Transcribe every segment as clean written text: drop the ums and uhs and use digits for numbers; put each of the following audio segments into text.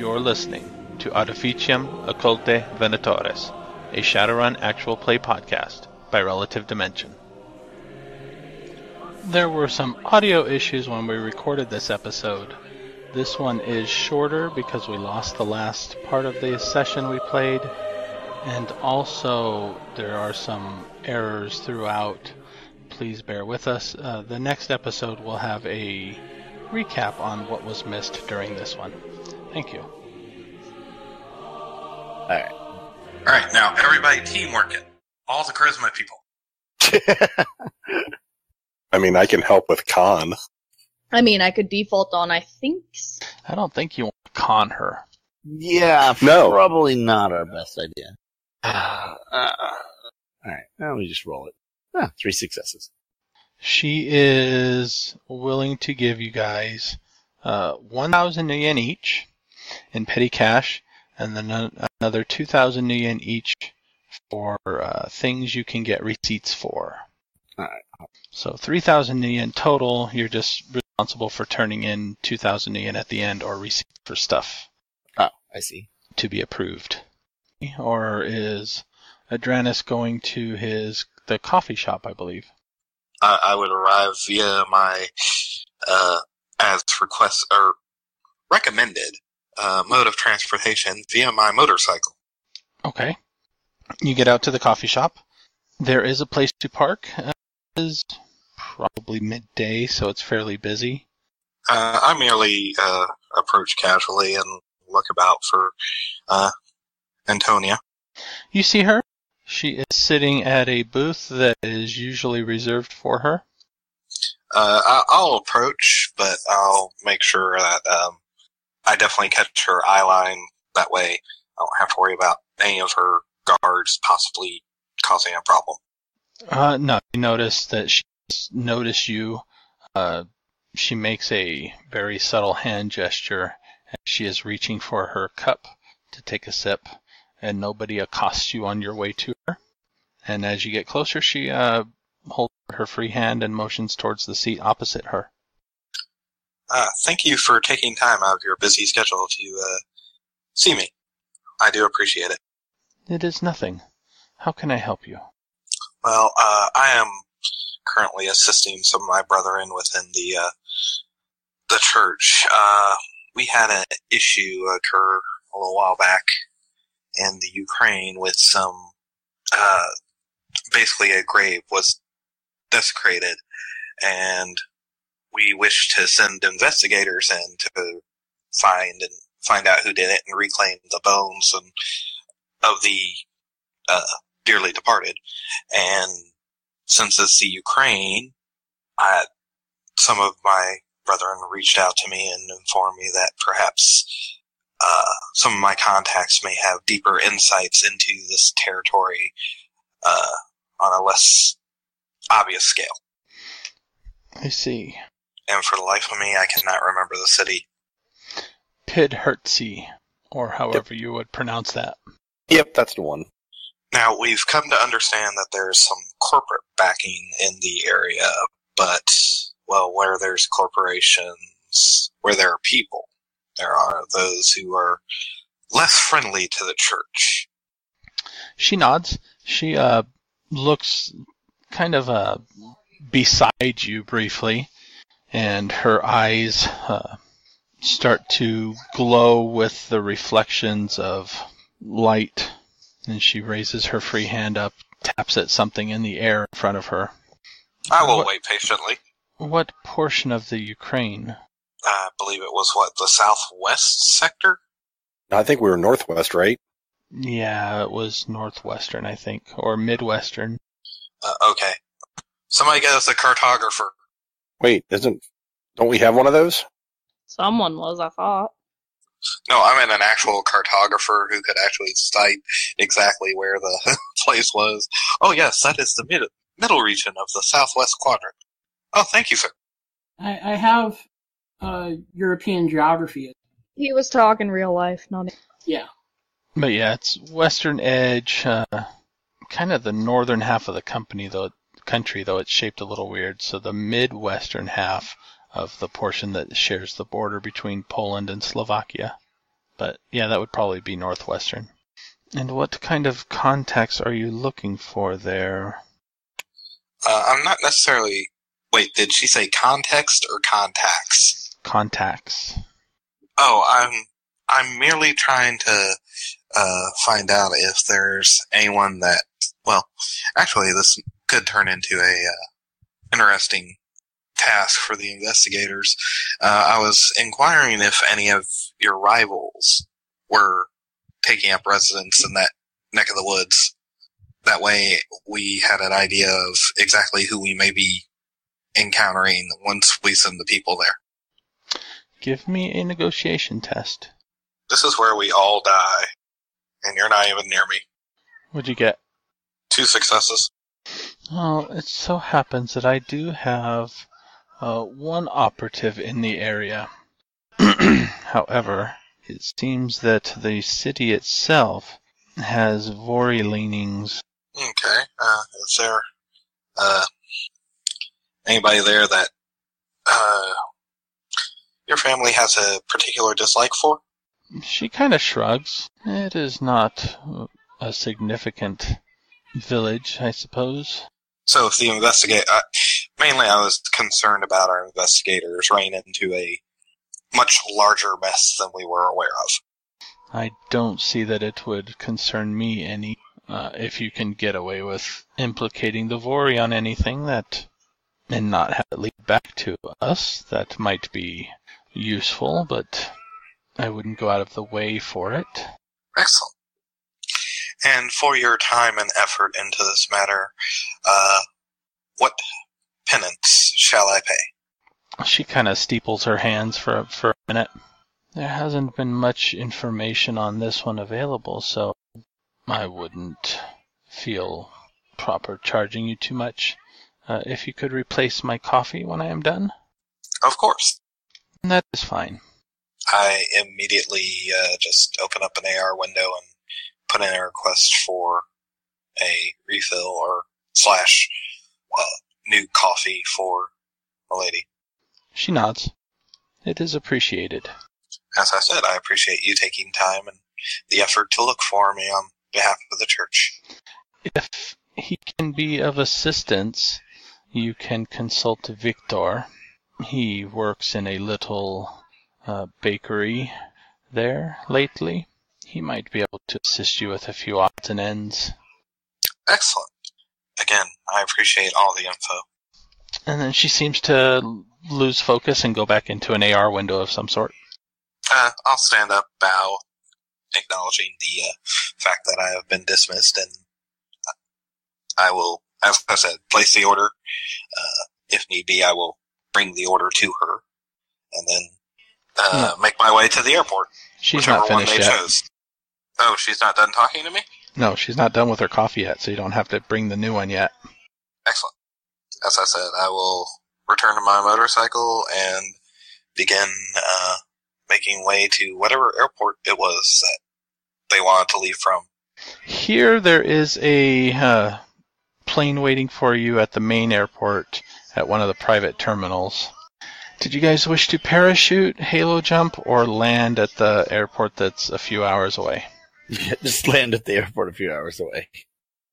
You're listening to Artificium, Occulte, Venatores, a Shadowrun actual play podcast by Relative Dimension. There were some audio issues when we recorded this episode. This one is shorter because we lost the last part of the session we played, and also there are some errors throughout. Please bear with us. The next episode will have a recap on what was missed during this one. Thank you. Alright, now everybody teamwork it. All the charisma people. I mean, I can help with con. I mean, I could default on, I think. I don't think you want to con her. Yeah, No. Probably not our best idea. Alright, now we just roll it. 3 successes. She is willing to give you guys 1,000 yen each in petty cash, and then another 2,000 yen each for things you can get receipts for. Alright. So 3,000 yen total. You're just responsible for turning in 2,000 yen at the end or receipts for stuff. Oh, I see. To be approved. Or is Adranus going to the coffee shop, I believe? I would arrive via my, as request, or recommended, mode of transportation via my motorcycle. Okay. You get out to the coffee shop. There is a place to park. It is probably midday, so it's fairly busy. I merely approach casually and look about for Antonia. You see her. She is sitting at a booth that is usually reserved for her. I'll approach, but I'll make sure that I definitely catch her eye line. That way I don't have to worry about any of her guards possibly causing a problem. No, you notice that she's noticed you. She makes a very subtle hand gesture, and she is reaching for her cup to take a sip, and nobody accosts you on your way to her. And as you get closer, she holds her free hand and motions towards the seat opposite her. Thank you for taking time out of your busy schedule to see me. I do appreciate it. It is nothing. How can I help you? Well, I am currently assisting some of my brethren within the church. We had an issue occur a little while back in the Ukraine with some, basically a grave was desecrated, and we wish to send investigators in to find out who did it and reclaim the bones of the dearly departed. And since it's the Ukraine, some of my brethren reached out to me and informed me that perhaps some of my contacts may have deeper insights into this territory on a less obvious scale. I see. And for the life of me, I cannot remember the city. Pidhertzi, or however you would pronounce that. Yep, that's the one. Now, we've come to understand that there's some corporate backing in the area, but, well, where there's corporations, where there are people, there are those who are less friendly to the church. She nods. She looks kind of beside you briefly, and her eyes start to glow with the reflections of light. And she raises her free hand up, taps at something in the air in front of her. I will wait patiently. What portion of the Ukraine? I believe it was, the southwest sector? I think we were northwest, right? Yeah, it was northwestern, I think, or midwestern. Okay. Somebody get us a cartographer. Wait, don't we have one of those? Someone was, I thought. No, I meant an actual cartographer who could actually cite exactly where the place was. Oh yes, that is the middle region of the southwest quadrant. Oh, thank you, sir. I have European geography. He was talking real life, not... Yeah. But yeah, it's western edge, kind of the northern half of the country, though it's shaped a little weird. So the midwestern half of the portion that shares the border between Poland and Slovakia. But yeah, that would probably be northwestern. And what kind of contacts are you looking for there? I'm not necessarily... Wait, did she say context or contacts? Contacts. Oh, I'm merely trying to find out if there's anyone that... Well, actually, this could turn into a interesting task for the investigators. I was inquiring if any of your rivals were taking up residence in that neck of the woods. That way we had an idea of exactly who we may be encountering once we send the people there. Give me a negotiation test. This is where we all die, and you're not even near me. What'd you get? 2 successes. Well, it so happens that I do have one operative in the area. However, it seems that the city itself has Vori leanings. Okay. Is there anybody there that your family has a particular dislike for? She kind of shrugs. It is not a significant village, I suppose. So if the mainly I was concerned about our investigators running into a much larger mess than we were aware of. I don't see that it would concern me any. If you can get away with implicating the Vori on anything and not have it lead back to us, that might be useful, but I wouldn't go out of the way for it. Excellent. And for your time and effort into this matter, what penance shall I pay? She kind of steeples her hands for a minute. There hasn't been much information on this one available, so I wouldn't feel proper charging you too much. If you could replace my coffee when I am done? Of course. That is fine. I immediately just open up an AR window and put in a request for a refill or / new coffee for a lady. She nods. It is appreciated. As I said, I appreciate you taking time and the effort to look for me on behalf of the church. If he can be of assistance, you can consult Victor. He works in a little bakery there lately. He might be able to assist you with a few odds and ends. Excellent. Again, I appreciate all the info. And then she seems to lose focus and go back into an AR window of some sort. I'll stand up, bow, acknowledging the fact that I have been dismissed, and I will, as I said, place the order. If need be, I will bring the order to her, and then make my way to the airport. She's not finished yet. Chose. Oh, she's not done talking to me? No, she's not done with her coffee yet, so you don't have to bring the new one yet. Excellent. As I said, I will return to my motorcycle and begin making way to whatever airport it was that they wanted to leave from. Here there is a plane waiting for you at the main airport at one of the private terminals. Did you guys wish to parachute, halo jump, or land at the airport that's a few hours away? Yeah, just land at the airport a few hours away.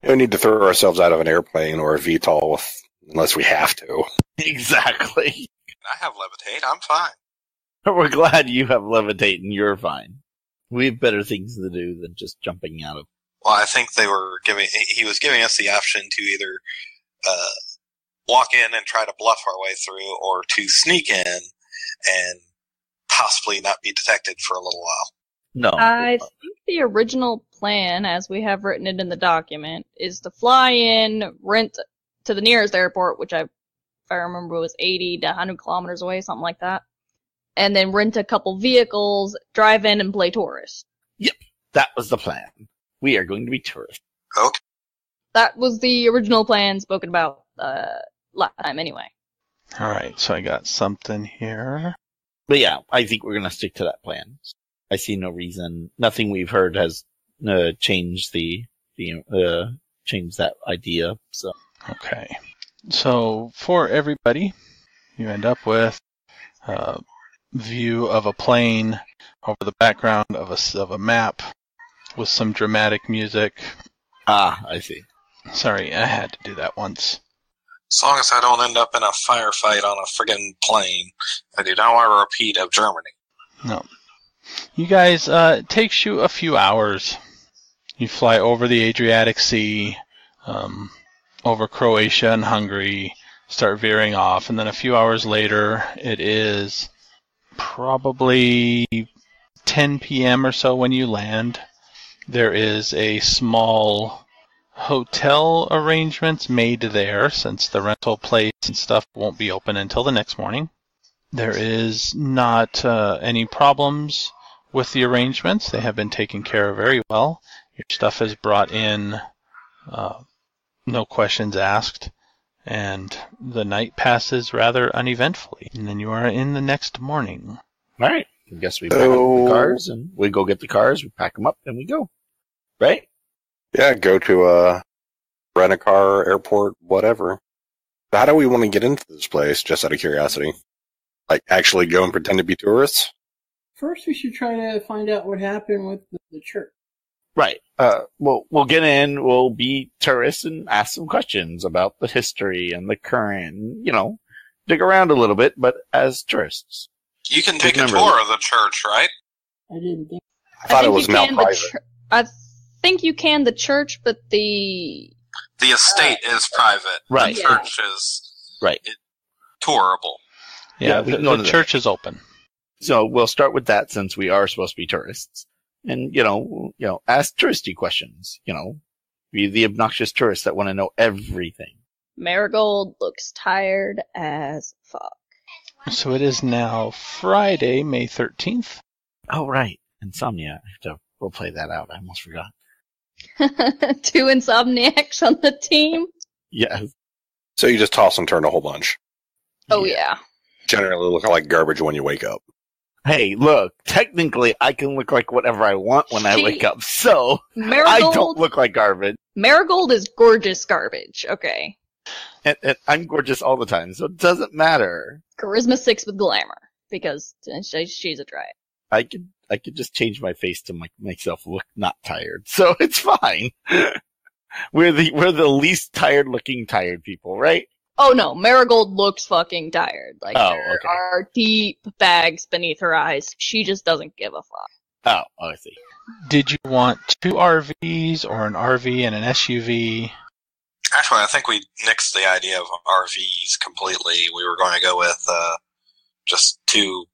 We don't need to throw ourselves out of an airplane or a VTOL unless we have to. Exactly. I have levitate. I'm fine. We're glad you have levitate and you're fine. We have better things to do than just jumping out of. Well, I think he was giving us the option to either walk in and try to bluff our way through, or to sneak in and possibly not be detected for a little while. No. I think the original plan, as we have written it in the document, is to fly in, rent to the nearest airport, which if I remember was 80 to 100 kilometers away, something like that, and then rent a couple vehicles, drive in, and play tourist. Yep, that was the plan. We are going to be tourists. Okay. That was the original plan spoken about last time anyway. Alright, so I got something here. But yeah, I think we're going to stick to that plan. I see no reason. Nothing we've heard has changed changed that idea. So Okay. So for everybody, you end up with view of a plane over the background of a map with some dramatic music. Ah, I see. Sorry, I had to do that once. As long as I don't end up in a firefight on a friggin' plane, I do not want a repeat of Germany. No. You guys, it takes you a few hours. You fly over the Adriatic Sea, over Croatia and Hungary, start veering off, and then a few hours later, it is probably 10 p.m. or so when you land. There is a small hotel arrangements made there, since the rental place and stuff won't be open until the next morning. There is not any problems with the arrangements. They have been taken care of very well. Your stuff is brought in, no questions asked, and the night passes rather uneventfully. And then you are in the next morning. All right. I guess we pack up the cars, and we go get the cars, we pack them up, and we go. Right? Yeah, go to rent a car, airport, whatever. How do we want to get into this place, just out of curiosity? Like, actually go and pretend to be tourists? First, we should try to find out what happened with the church. Right. We'll get in, we'll be tourists and ask some questions about the history and the current, dig around a little bit, but as tourists. You can take a tour of the church, right? I didn't think. I thought it was now private. I think you can the church, but the estate is private. Right. The church is tourable. Yeah, the church is open. So we'll start with that, since we are supposed to be tourists. And, ask touristy questions, be the obnoxious tourists that want to know everything. Marigold looks tired as fuck. So it is now Friday, May 13th. Oh, right. Insomnia. I have to roleplay that out. I almost forgot. 2 insomniacs on the team? Yeah. So you just toss and turn a whole bunch. Oh, yeah. Generally look like garbage when you wake up. Hey, look, technically I can look like whatever I want when I wake up, so Marigold, I don't look like garbage. Marigold is gorgeous garbage, okay. And I'm gorgeous all the time, so it doesn't matter. Charisma 6 with glamour, because she's a dryad. I could just change my face to make myself look not tired, so it's fine. We're the least tired looking tired people, right? Oh no, Marigold looks fucking tired. Like, there okay. are deep bags beneath her eyes. She just doesn't give a fuck. Oh, I see. Did you want 2 RVs or an RV and an SUV? Actually, I think we nixed the idea of RVs completely. We were going to go with just 2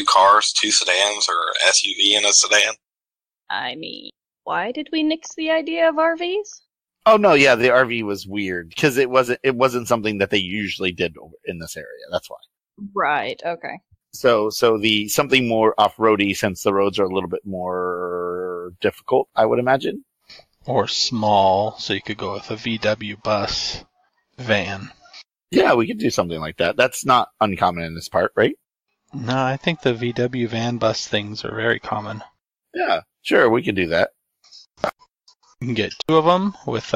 cars, 2 sedans, or SUV and a sedan. I mean, why did we nix the idea of RVs? Oh no, yeah, the RV was weird because it wasn't something that they usually did in this area. That's why. Right. Okay. So the something more off-roady, since the roads are a little bit more difficult, I would imagine. Or small, so you could go with a VW bus van. Yeah, we could do something like that. That's not uncommon in this part, right? No, I think the VW van bus things are very common. Yeah, sure, we could do that. You can get 2 of them with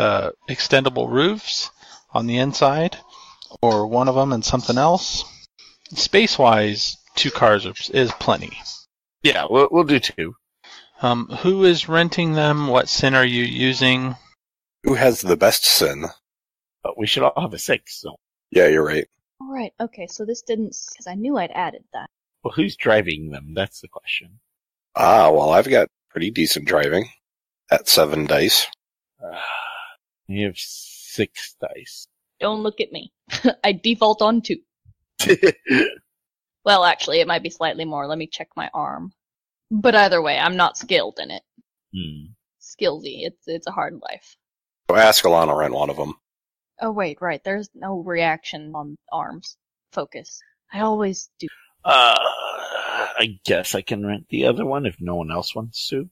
extendable roofs on the inside, or 1 of them and something else. Space-wise, 2 cars is plenty. Yeah, we'll do 2. Who is renting them? What SIN are you using? Who has the best sin? But we should all have a 6, so. Yeah, you're right. Alright, okay, so this didn't, because I knew I'd added that. Well, who's driving them? That's the question. Well, I've got pretty decent driving. At 7 dice. You have 6 dice. Don't look at me. I default on 2. Well, actually, it might be slightly more. Let me check my arm. But either way, I'm not skilled in it. Skillsy. It's a hard life. So Ascalon will rent 1 of them. Oh, wait, right. There's no reaction on arms. Focus. I always do. I guess I can rent the other one if no one else wants to.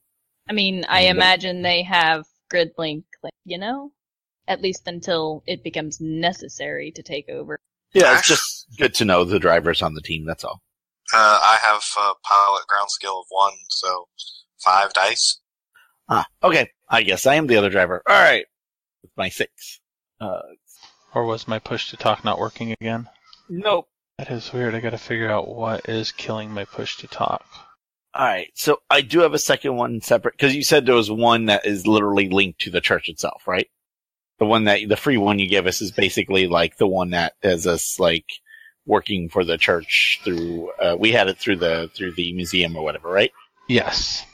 I mean, I imagine they have grid link, at least until it becomes necessary to take over. Yeah, it's just good to know the drivers on the team, that's all. I have a pilot ground skill of 1, so 5 dice. Okay. I guess I am the other driver. Alright. With my 6. Or was my push to talk not working again? Nope. That is weird. I gotta figure out what is killing my push to talk. Alright, so I do have a second one separate, because you said there was one that is literally linked to the church itself, right? The free one you gave us is basically like the one that is us, like, working for the church through, we had it through the museum or whatever, right? Yes.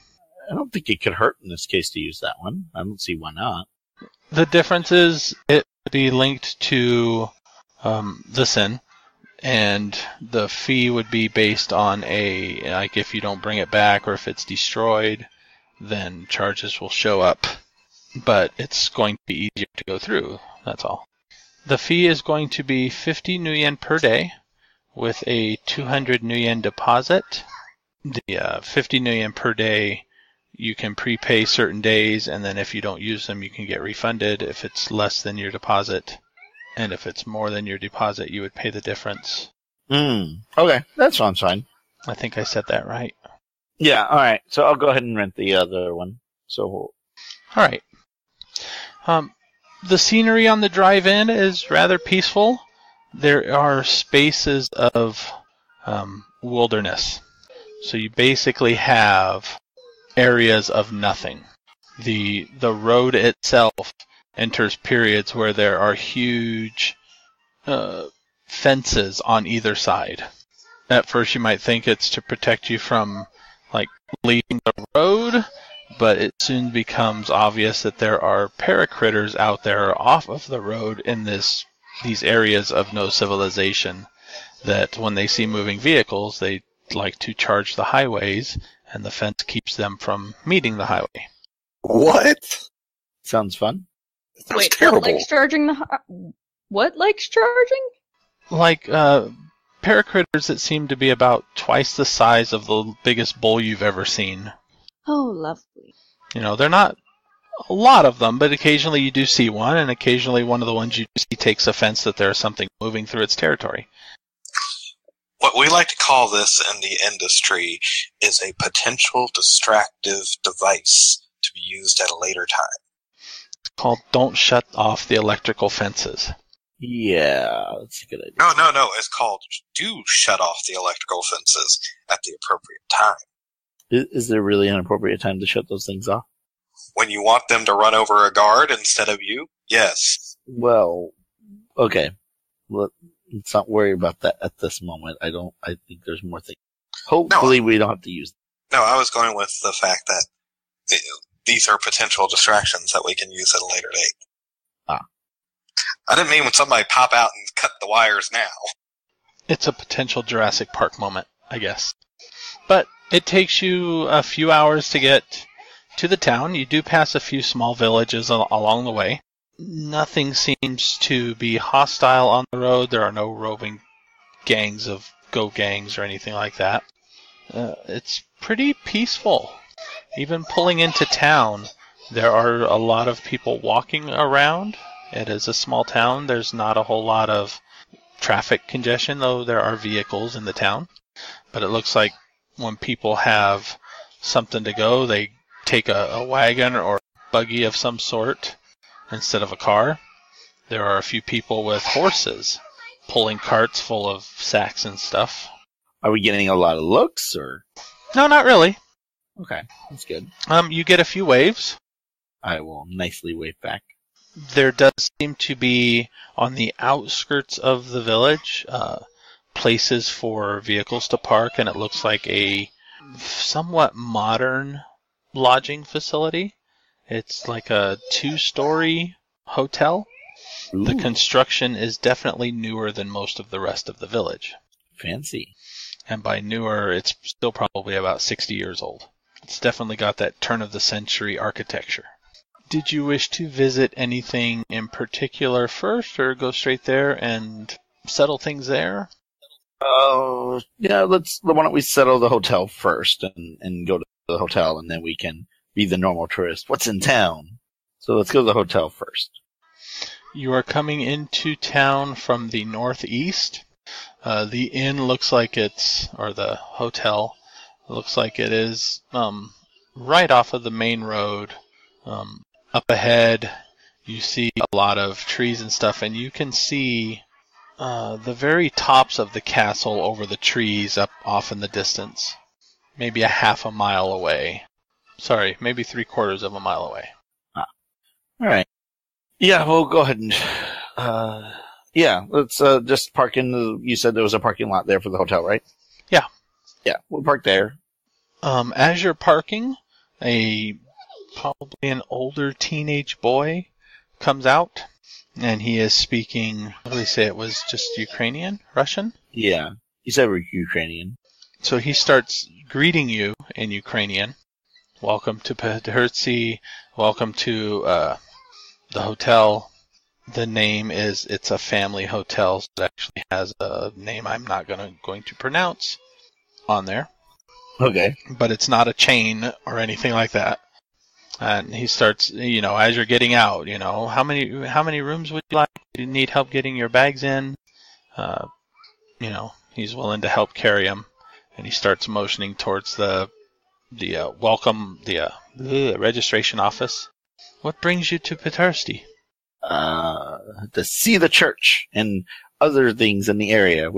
I don't think it could hurt in this case to use that one. I don't see why not. The difference is it would be linked to the sin, and the fee would be based on like if you don't bring it back or if it's destroyed, then charges will show up. But it's going to be easier to go through, that's all. The fee is going to be 50 nuyen per day with a 200 nuyen deposit. The 50 nuyen per day, you can prepay certain days, and then if you don't use them, you can get refunded if it's less than your deposit. And if it's more than your deposit, you would pay the difference. Okay, that sounds fine. I think I said that right. Yeah, alright. So I'll go ahead and rent the other one. So, alright. The scenery on the drive-in is rather peaceful. There are spaces of wilderness. So you basically have areas of nothing. The road itself enters periods where there are huge fences on either side. At first you might think it's to protect you from like leaving the road, but it soon becomes obvious that there are paracritters out there off of the road in these areas of no civilization that when they see moving vehicles, they like to charge the highways, and the fence keeps them from meeting the highway. What? sounds fun. That Wait, terrible. what likes charging what likes charging? Like, paracritters that seem to be about twice the size of the biggest bull you've ever seen. Oh, lovely. You know, they're not a lot of them, but occasionally you do see one, and occasionally one of the ones you see takes offense that there's something moving through its territory. What we like to call this in the industry is a potential distractive device to be used at a later time. It's called Don't Shut Off the Electrical Fences. Yeah, that's a good idea. No. It's called Do Shut Off the Electrical Fences at the appropriate time. Is there really an appropriate time to shut those things off? When you want them to run over a guard instead of you, yes. Well, okay. Let's not worry about that at this moment. I think there's more things. Hopefully we don't have to use them. No, I was going with the fact that these are potential distractions that we can use at a later date. Ah. I didn't mean when somebody pop out and cut the wires now. It's a potential Jurassic Park moment, I guess. But it takes you a few hours to get to the town. You do pass a few small villages along the way. Nothing seems to be hostile on the road. There are no roving gangs of go gangs or anything like that. It's pretty peaceful. Even pulling into town, there are a lot of people walking around. It is a small town. There's not a whole lot of traffic congestion, though there are vehicles in the town. But it looks like when people have something to go, they take a wagon or buggy of some sort instead of a car. There are a few people with horses pulling carts full of sacks and stuff. Are we getting a lot of looks, or? No, not really. Okay, that's good. You get a few waves. I will nicely wave back. There does seem to be, on the outskirts of the village, places for vehicles to park, and it looks like a somewhat modern lodging facility. It's like a 2-story hotel. Ooh. The construction is definitely newer than most of the rest of the village. Fancy. And by newer, it's still probably about 60 years old. It's definitely got that turn-of-the-century architecture. Did you wish to visit anything in particular first, or go straight there and settle things there? Yeah, why don't we settle the hotel first and go to the hotel, and then we can be the normal tourist. What's in town? So let's go to the hotel first. You are coming into town from the northeast. The inn looks like or the hotel looks like it is right off of the main road. Up ahead, you see a lot of trees and stuff, and you can see The very tops of the castle over the trees up off in the distance. Maybe a half a mile away. Sorry, maybe 3/4 of a mile away. Alright. Yeah, we'll go ahead and, let's, just park you said there was a parking lot there for the hotel, right? Yeah. Yeah, we'll park there. As you're parking, probably an older teenage boy comes out, and he is speaking, what did we say, it was just Ukrainian? Russian? Yeah, he said we're Ukrainian. So he starts greeting you in Ukrainian. Welcome to Podbean, welcome to the hotel. The name it's a family hotel, so it actually has a name I'm not going to pronounce on there. Okay. But it's not a chain or anything like that. And he starts, as you're getting out, how many rooms would you like? Do you need help getting your bags in? He's willing to help carry them. And he starts motioning towards the registration office. What brings you to Podbean? To see the church and other things in the area.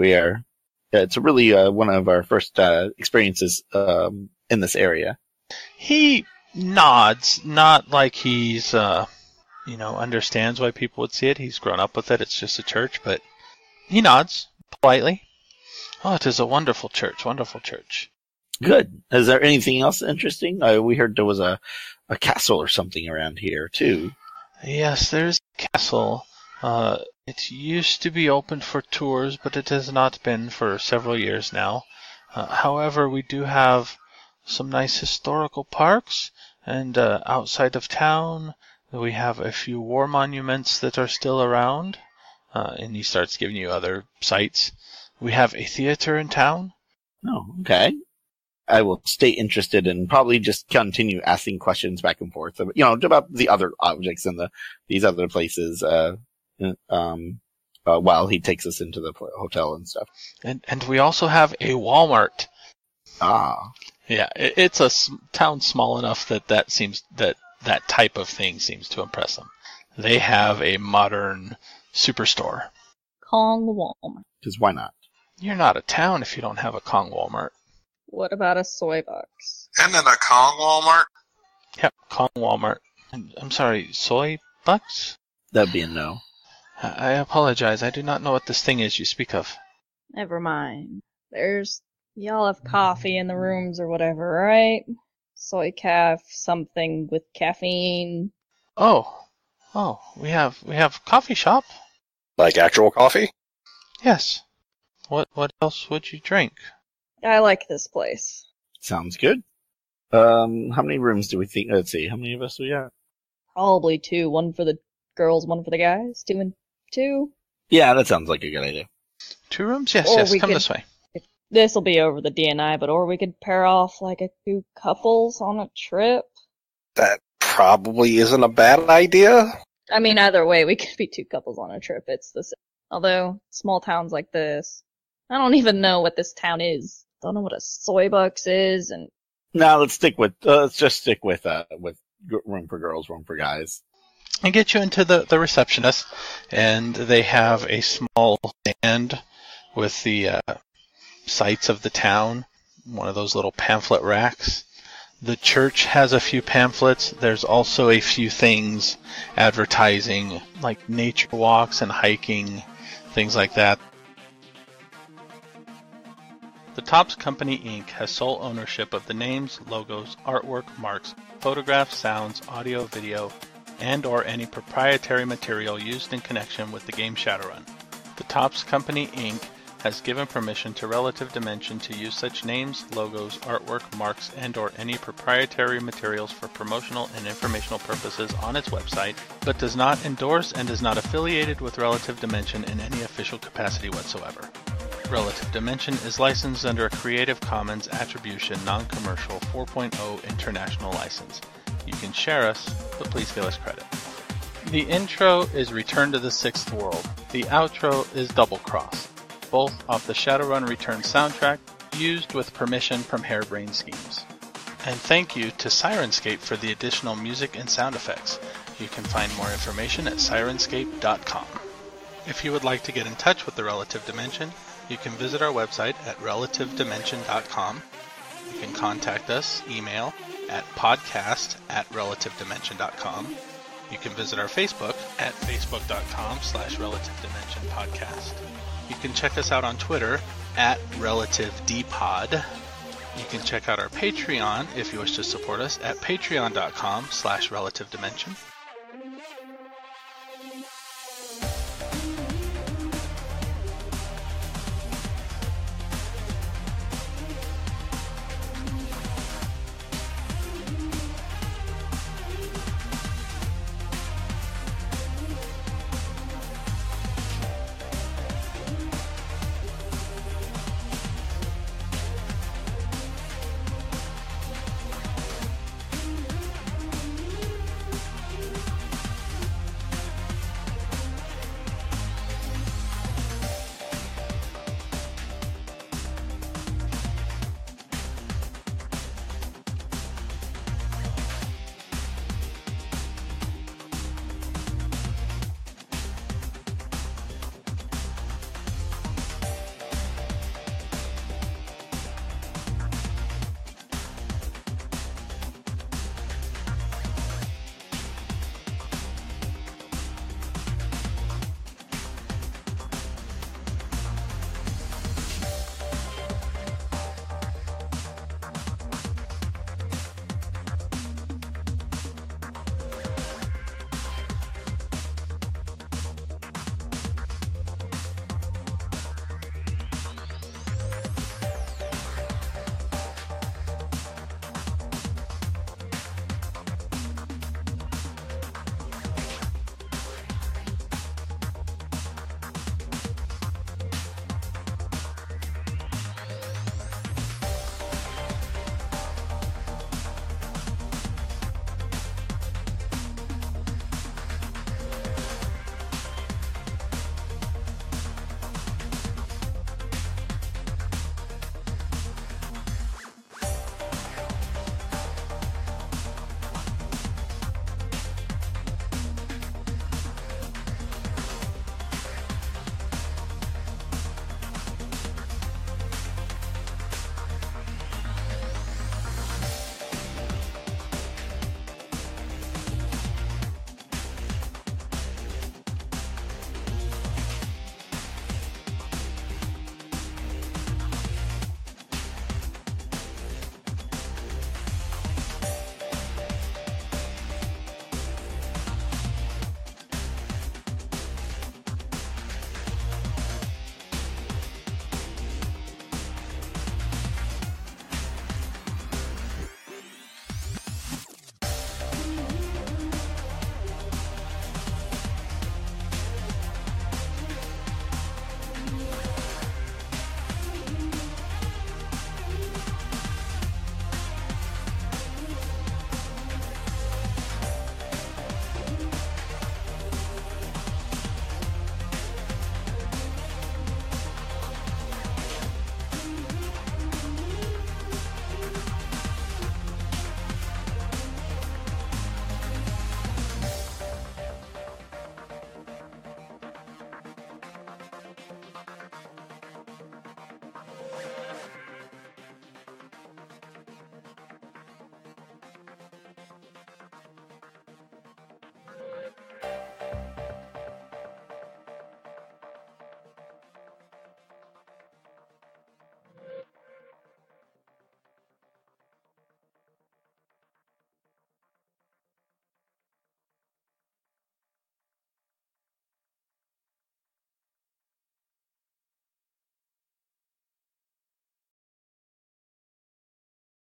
It's really one of our first experiences in this area. He nods, not like he's, understands why people would see it. He's grown up with it. It's just a church, but he nods politely. Oh, it is a wonderful church, wonderful church. Good. Is there anything else interesting? We heard there was a castle or something around here, too. Yes, there's a castle. It used to be open for tours, but it has not been for several years now. However, we do have some nice historical parks, and outside of town, we have a few war monuments that are still around. And he starts giving you other sites. We have a theater in town. Oh, okay. I will stay interested and probably just continue asking questions back and forth, about the other objects and these other places, while he takes us into the hotel and stuff. And we also have a Walmart. Ah. Yeah, it's a town small enough that that type of thing seems to impress them. They have a modern superstore. Kong Walmart. Because why not? You're not a town if you don't have a Kong Walmart. What about a soy box? And then a Kong Walmart? Yep, Kong Walmart. I'm sorry, soy bucks? That'd be a no. I apologize. I do not know what this thing is you speak of. Never mind. Y'all have coffee in the rooms or whatever, right? Soy something with caffeine. Oh, we have coffee shop. Like actual coffee? Yes. What else would you drink? I like this place. Sounds good. How many rooms do we think? Let's see. How many of us do we got? Probably 2. 1 for the girls, 1 for the guys. 2 and 2. Yeah, that sounds like a good idea. 2 rooms? Yes, come this way. This will be over the D&I, or we could pair off like 2 couples on a trip. That probably isn't a bad idea. I mean, either way, we could be 2 couples on a trip. It's the same. Although, small towns like this, I don't even know what this town is. Don't know what a soy bucks is, and... No, let's just stick with room for girls, room for guys. I get you into the receptionist, and they have a small stand with the sites of the town, one of those little pamphlet racks. The church has a few pamphlets. There's also a few things advertising, like nature walks and hiking, things like that. The Topps Company Inc. has sole ownership of the names, logos, artwork, marks, photographs, sounds, audio, video, and/or any proprietary material used in connection with the game Shadowrun. The Topps Company Inc. has given permission to Relative Dimension to use such names, logos, artwork, marks, and/or any proprietary materials for promotional and informational purposes on its website, but does not endorse and is not affiliated with Relative Dimension in any official capacity whatsoever. Relative Dimension is licensed under a Creative Commons Attribution Non-Commercial 4.0 International License. You can share us, but please give us credit. The intro is Return to the Sixth World. The outro is Double Cross, both off the Shadowrun Return soundtrack, used with permission from Harebrained Schemes. And thank you to Sirenscape for the additional music and sound effects. You can find more information at sirenscape.com. If you would like to get in touch with the Relative Dimension, you can visit our website at relativedimension.com. You can contact us, email, at podcast@relativedimension.com. You can visit our Facebook at facebook.com/relativedimensionpodcast. You can check us out on Twitter at RelativeDpod. You can check out our Patreon if you wish to support us at patreon.com/relativedimension.